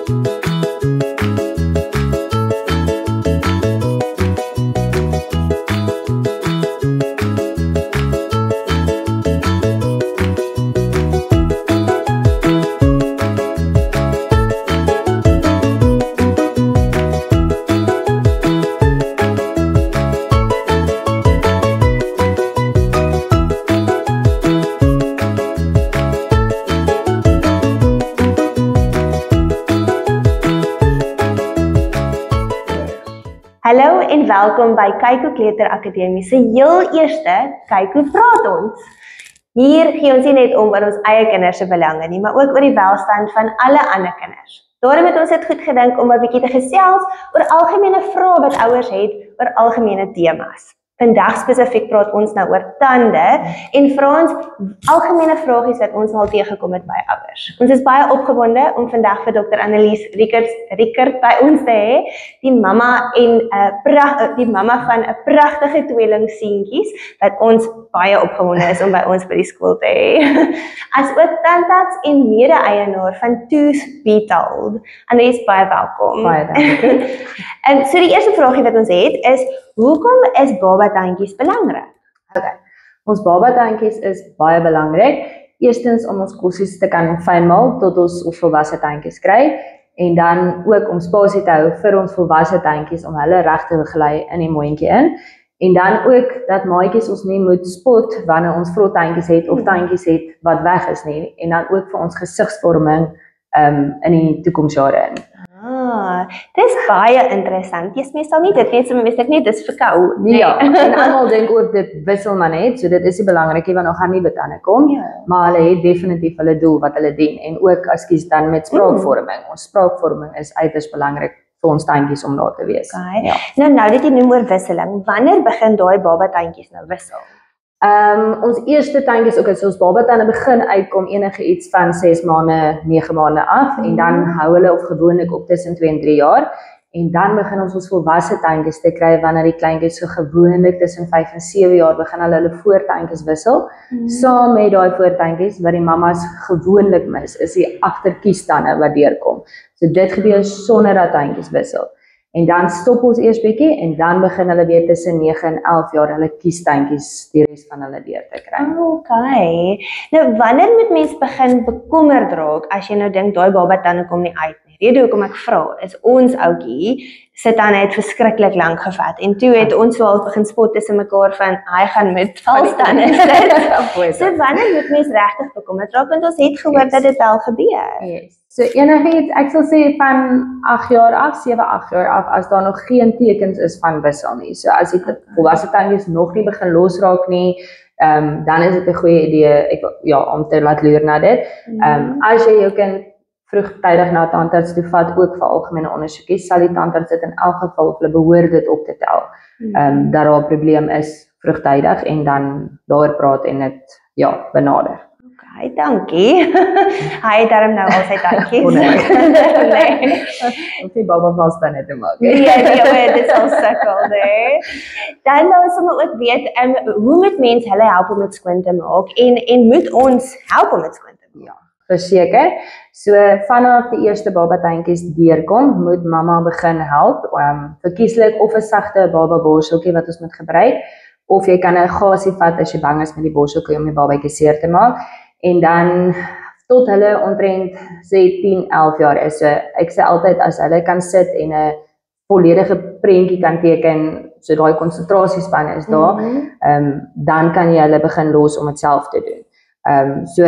Hallo en welkom by Kyk Hoe Kleuter Akademie se heel eerste Kyk Hoe Praat Ons. Hier gee ons nie net om oor ons eie kinders se belange nie, maar ook oor die welstand van alle ander kinders. Daarom het ons dit goed gedink om 'n bietjie te gesels oor algemene vrae wat ouers het oor algemene temas. Vandag spesifiek praat ons nou oor tande en vra ons algemene vragies wat ons al teëgekom het by ouers. Ons is baie opgewonde om vandag vir Dr. Annelies Riekert by ons te hê, die mamma van 'n pragtige tweeling seentjies wat ons baie opgewonde is om by ons by die skool te hê. As ook tandarts en mede-eienaar van Tooth Be Told. Annelies, baie welkom. Baie dankie. En so die eerste vragie wat ons het is, hoekom is babatandjies belangrik? Okay. Ons babatandjies is baie belangrik. Eerstens om ons kossies te kan fynmaal tot ons volwasse tandjies kry en dan ook om spasie te hou vir ons volwasse tandjies om hulle reg te begelei in die mondjie in. En dan ook dat maatjies ons nie moet spot wanneer ons vrot tandjies het of tandjies het wat weg is nie en dan ook vir ons gesigsvorming in die toekomsjare in. Dis baie interessant. Jy meestal nie dit weet, so mense dit nie, dis verkou. Nee. Ja, en almal dink ook dit wissel maar net, so dit is nie belangrik nie want nog gaan nie betande kom, maar hulle het definitief hulle doel wat hulle dien en ook ekskuus dan met spraakvorming. Ons spraakvorming is uiters belangrik vir ons tandjies om daar te wees. Okay. Ja. Nou dat jy noem oor wisseling, wanneer begin daai babatandjies nou wissel? Ons eerste tandjies ook as ons babatande begin uitkom enige iets van 6 maande, 9 maande af en dan hou hulle of gewoonlik op tussen 2 en 3 jaar en dan begin ons volwasse tandjies te kry wanneer die kleintjies so gewoonlik tussen 5 en 7 jaar begin hulle voortandjies wissel. Saam met daai voortandjies wat die mammas gewoonlik mis is die agterkiestande wat deurkom. So dit gebeur sonder dat tandjies wissel. En dan stop ons eers bietjie en dan begin hulle weer tussen 9 en 11 jaar hulle kiestandjies die res van hulle deur te kry. Okay. Nou wanneer moet mens begin bekommerd raak as jy nou dink daai babatande kom nie uit nie? Rede hoekom ek vra is ons ouetjie se tande het verskriklik lank gevat en toe het ons so al begin spot tussen mekaar van hy gaan met valstande sit. So wanneer moet mens regtig bekommerd raak want ons het gehoor dat dit wel gebeur. Yes. So enigiets, ek sal sê van 8 jaar af, 7, 8 jaar af, as daar nog geen tekens is van wissel nie. So as die volwasse tandjies nog nie begin losraak nie, dan is dit 'n goeie idee om te laat loer na dit. As jy jou kind vroegtydig na tandarts toe vat, ook vir algemene ondersoekies, sal die tandarts dit in elk geval hulle behoort dit op te tel. Dat daar 'n probleem is vroegtydig en dan daar praat en dit benader. Okay, dankie. Hy het daarom nou al sy tandjies. Nee. Ons sê baba vals dan net te maak. Nee, dit sal sukkel, nee. Dan nou sommer ook weet, hoe moet mense hulle help om dit skoon te maak en moet ons help om dit skoon te maak? Ja, verseker. So vanaf die eerste babatandjies deurkom, moet mamma begin help, verkieslik of 'n sagte baba borseltjie wat ons moet gebruik, of jy kan 'n gasie vat as jy bang is met die borseltjie om die babatjie seer te maak. En dan tot hulle omtrent sê 10, 11 jaar is. So ek sê altyd as hulle kan sit en 'n volledige prentjie kan teken, so daai konsentrasiespan is daar, dan kan jy hulle begin los om dit self te doen. So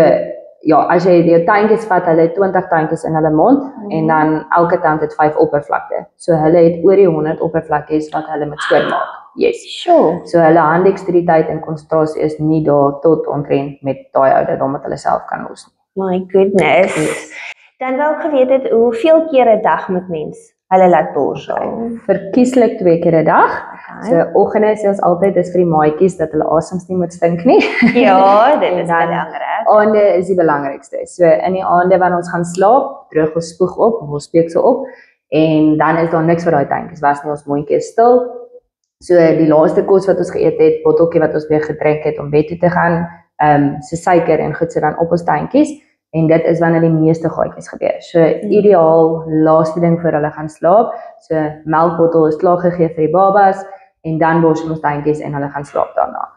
as jy jou tandjies vat, hulle het 20 tandjies in hulle mond en dan elke tand het 5 oppervlakte. So hulle het oor die 100 oppervlakkies wat hulle moet skoonmaak. Yes. Sure. So hulle handdexteriteit en konsentrasie is nie daar tot omtrent met daai ouderdom wat hulle self kan los nie. My goodness. Yes. Dan wou ek geweet het hoeveel keer 'n dag moet mens hulle laat borsel? Verkieslik 2 keer 'n dag. So oggende sê ons altyd dis vir die maatjies dat hulle asems nie moet stink nie. Ja, dit is belangrik. Aande is die belangrikste. So in die aande wanneer ons gaan slaap, droog ons spoeg op, ons speeksel op en dan is daar niks vir daai tandjies was nie, ons mondjie is stil. So die laaste kos wat ons geëet het, botteltjie wat ons weer gedrink het om bed toe te gaan, so suiker en goed so dan op ons tandjies en dit is wanneer die meeste gaatjies gebeur. So ideaal laaste ding voor hulle gaan slaap. So melkbottel is klaar gegee vir die babas en dan borsvoedingsdantjies en hulle gaan slaap daarna.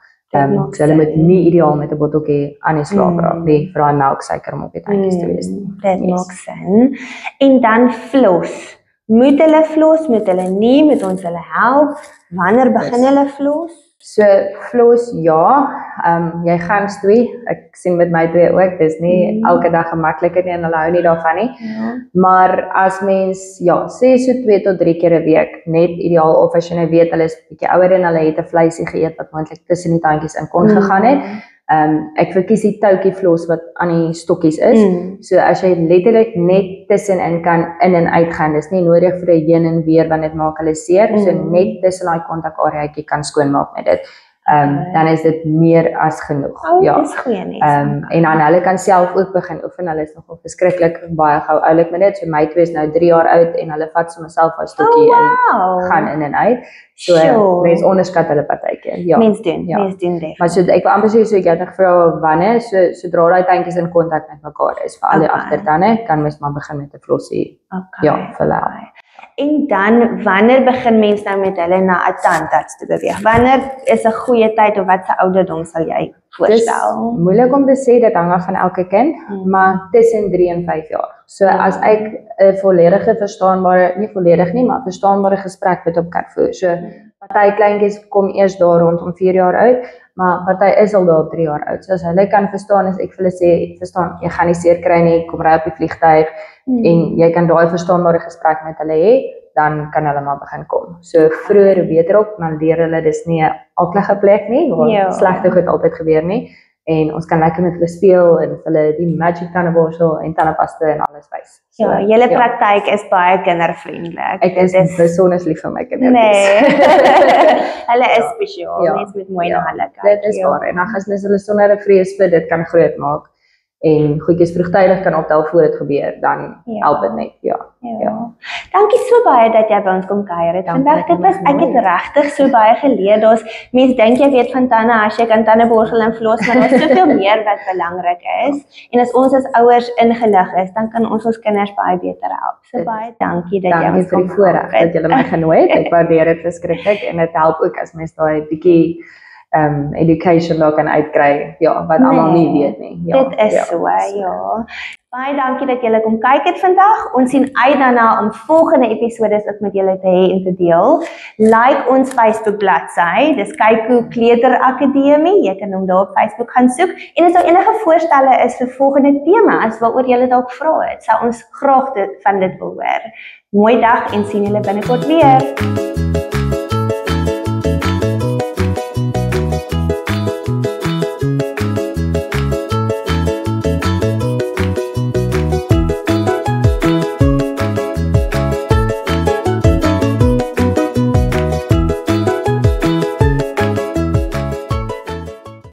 So hulle moet nie ideaal met 'n botteltjie aan die slaap raak nie vir daai melksuiker om op die tandjies te wees nie. Dit maak sin. En dan floss. Moet hulle floss, moet hulle nie, moet ons hulle help? Wanneer begin hulle floss? So floss ja, jy gaan stoei. Ek sien met my twee ook, dis nie elke dag gemaklik nie en hulle hou nie daarvan nie. Maar as mens sê so 2 tot 3 keer 'n week, net ideaal of as jy nou weet hulle is bietjie ouer en hulle het 'n vleisie geëet wat moontlik tussen die tandjies in kon gegaan het. Ek verkies die toutjie floss wat aan die stokkies is. So as jy letterlik net tussenin kan in en uit gaan, dis nie nodig vir 'n heen en weer want dit maak hulle seer. So net tussen daai kontakareaatjie kan skoonmaak met dit. Dan is dit meer as genoeg. Dis goeie nie. En dan hulle kan self ook begin oefen. Hulle is nogal verskriklik baie gou oulik met dit. So my twee is nou 3 jaar oud en hulle vat sommer self 'n stokkie en gaan in en uit. So mens onderskat hulle partykeer. Mens doen dit. Maar so ek wil amper sê so ek het gevra wanneer sodra daai tandjies in kontak met mekaar is vir al die agtertande, kan mens maar begin met 'n flossie. Vir hulle. En dan, wanneer begin mens nou met hulle na 'n tandarts te beweeg? Wanneer is 'n goeie tyd of wat se ouderdom sal jy voorstel? Dis moeilik om te sê, dit hang af van elke kind, maar tussen 3 en 5 jaar. So as ek 'n volledige verstaanbare, nie volledig nie, maar verstaanbare gesprek met op kan voer. So party kleintjies kom eers daar rondom 4 jaar oud, maar party is al daar op 3 jaar oud. So as hulle kan verstaan, as ek vir hulle sê, verstaan, jy gaan nie seer kry nie, kom ry op die vliegtuig en jy kan daai verstaanbare gesprek met hulle hê, dan kan hulle maar begin kom. So vroeër hoe beter op, dan leer hulle dis nie 'n aaklige plek nie, waar slegte goed altyd gebeur nie. En ons kan lekker met hulle speel en hulle die magic tandeborsel en tandepasta en alles wys. So, julle praktyk is baie kindervriendelik. Ek is besonder lief vir my kinders. Nee. Hulle is spesiaal. Mens moet mooi na hulle kyk. Dit is waar. En dan as mens hulle sonder 'n vrees vir dit kan groot maak en goedjies vroegtydig kan optel voor dit gebeur, dan help dit net. Dankie so baie dat jy by ons kom kuier het vandag. Ek het regtig so baie geleer. Mense dink jy weet van tande as jy kan tandeborsel en floss, maar daar's soveel meer wat belangrik is. En as ons as ouers ingelig is, dan kan ons kinders baie beter help. So baie dankie dat jy ons kom. Dankie vir die voorreg dat julle my genooi het. Ek waardeer dit verskriklik en dit help ook as mens daai bietjie education daar kan uitkry, wat almal nie weet nie. Dit is so, Baie dankie dat julle kom kyk het vandag. Ons sien uit daarna om volgende episodes ook met julle te hê en te deel. Like ons Facebook bladsy, dis Kyku Kleuter Akademie. Jy kan hom daar op Facebook gaan soek. En as daar enige voorstelle is vir volgende temas waaroor julle dalk vra het, sal ons graag van dit wil hoor. Mooi dag en sien julle binnekort weer.